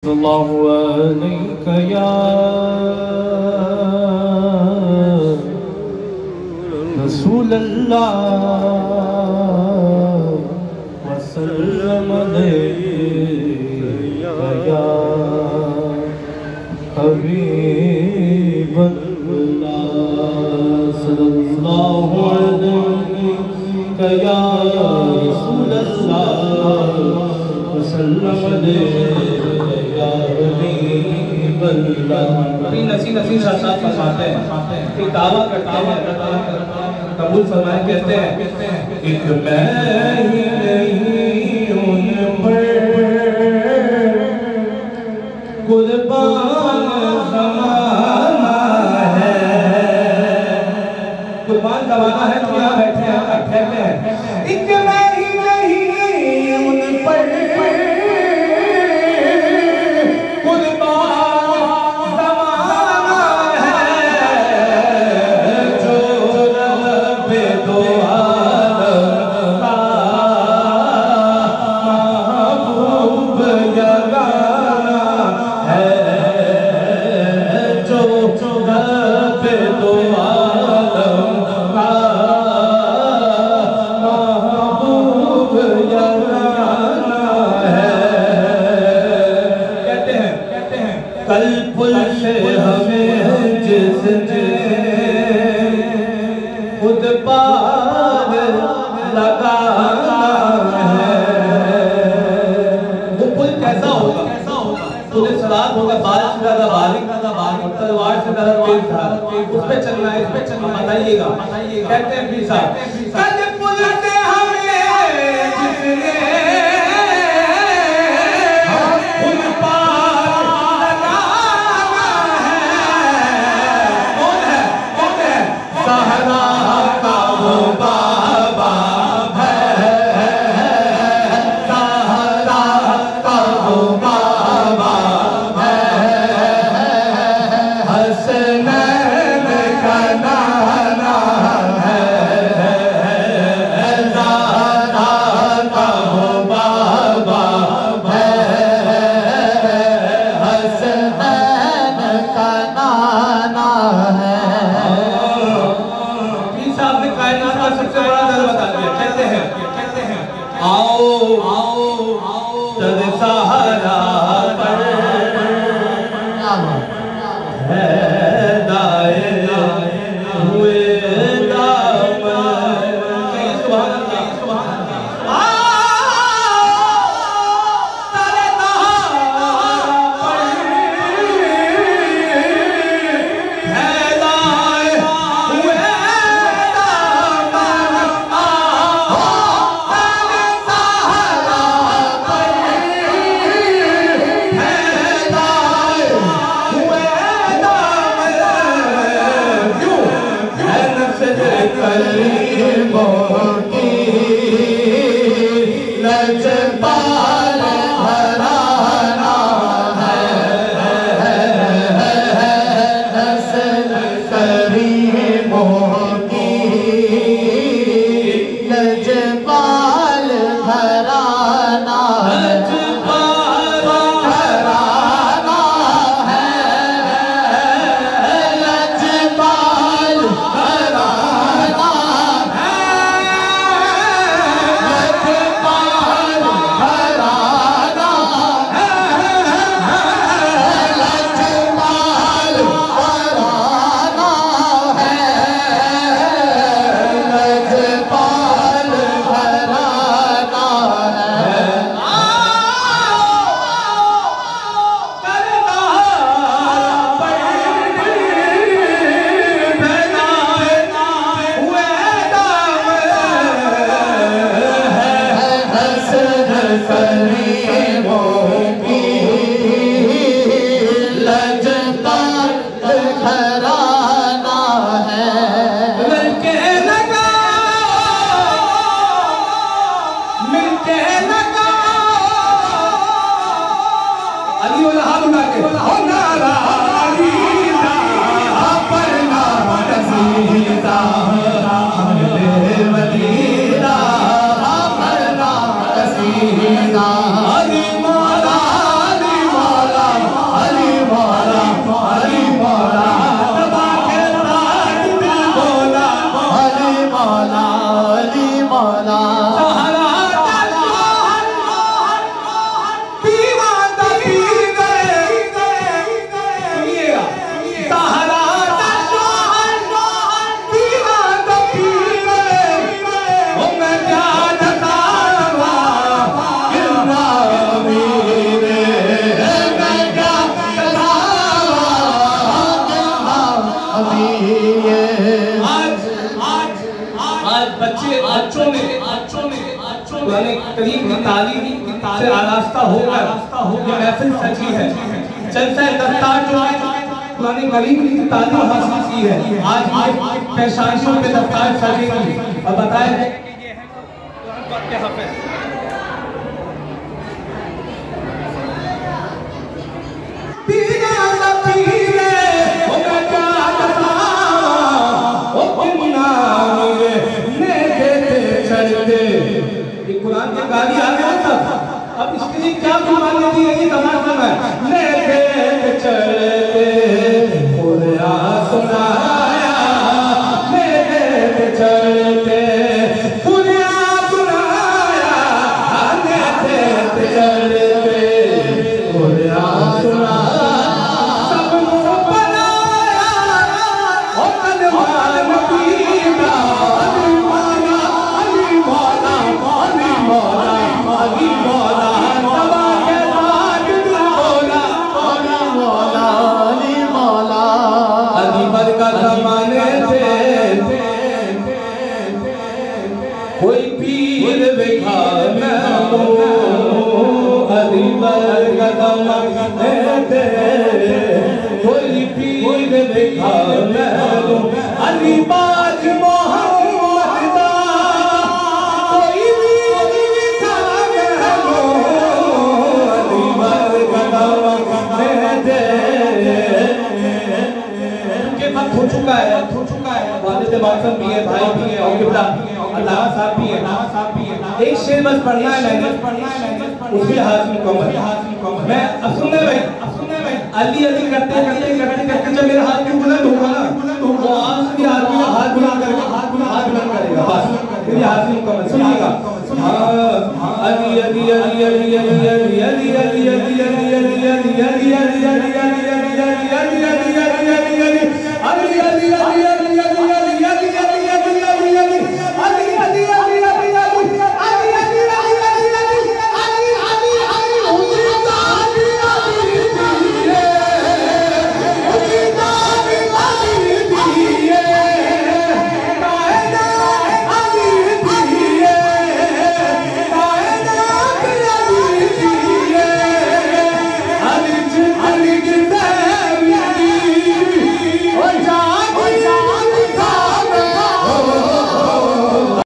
सल्लल्लाहु अलैका या रसूल अल्लाह वसल्लम अलैका या हबीब अल्लाह सल्लल्लाहु अलैका या रसूल अल्लाह वसल्लम अलैका अभी नसीर साथ फरमाते हैं कि दावा करते हैं कबूल फरमाए कहते हैं एक मैं ही नहीं उन पर कुर्बान ज़माना है। कुर्बान ज़माना है तो यहाँ बैठे हैं कहते हैं एक मैं ही नहीं उन पर कल पुल से हमें जिसने खुद पार लगाना है वो पुल कैसा होगा? पुलिस सलाद होगा, बारिश से ज्यादा बारिश, तलवार से ज्यादा तेज था, उस पे चलना है, इस पे चलना, बताइएगा। कहते हैं भी साहब कल पुल से हमें जिसने अली मौला करीम की तालीम से आरास्ता होकर ये महफिल सजी है। जलसा दस्तार जो है कुरान करीम की तालीम हासिल की है, आज ये पेशाइशों पे दस्तार सजेगी। और बताए कि ये है कुरान पाक के हाफिज़। कुरान के गाली आ गया था, अब इसके लिए क्या कुर्बानी दी है ये तमाशा है। लेके चलते कुरान सुनाया, लेके चलते कुरान सुनाया, लेके चलते कुरान सुनाया, सबको बनाया और कलमा पीना। कोई पीर बिखा अली कोई पीर बिखा अली बाज मोहम्मद कोई हो चुका है, वालिद मौसम भी है, भाई भी है, और किबला अल्लाह साहब भी है। एक शेर बस पढ़ना है मैंने, उसके हाथ में कमर। मैं अब सुन ले भाई, अली अली करते करते करते करते जब मेरा हाथ क्यों बुलंद होगा ना, वो आखिरी आदमी का हाथ बुलंद करेगा, हाथ बुलंद करेगा बस, मेरी हाथ में कमर। सुनिएगा, अली अली अली अली अली अली अली अली अली अली अली अली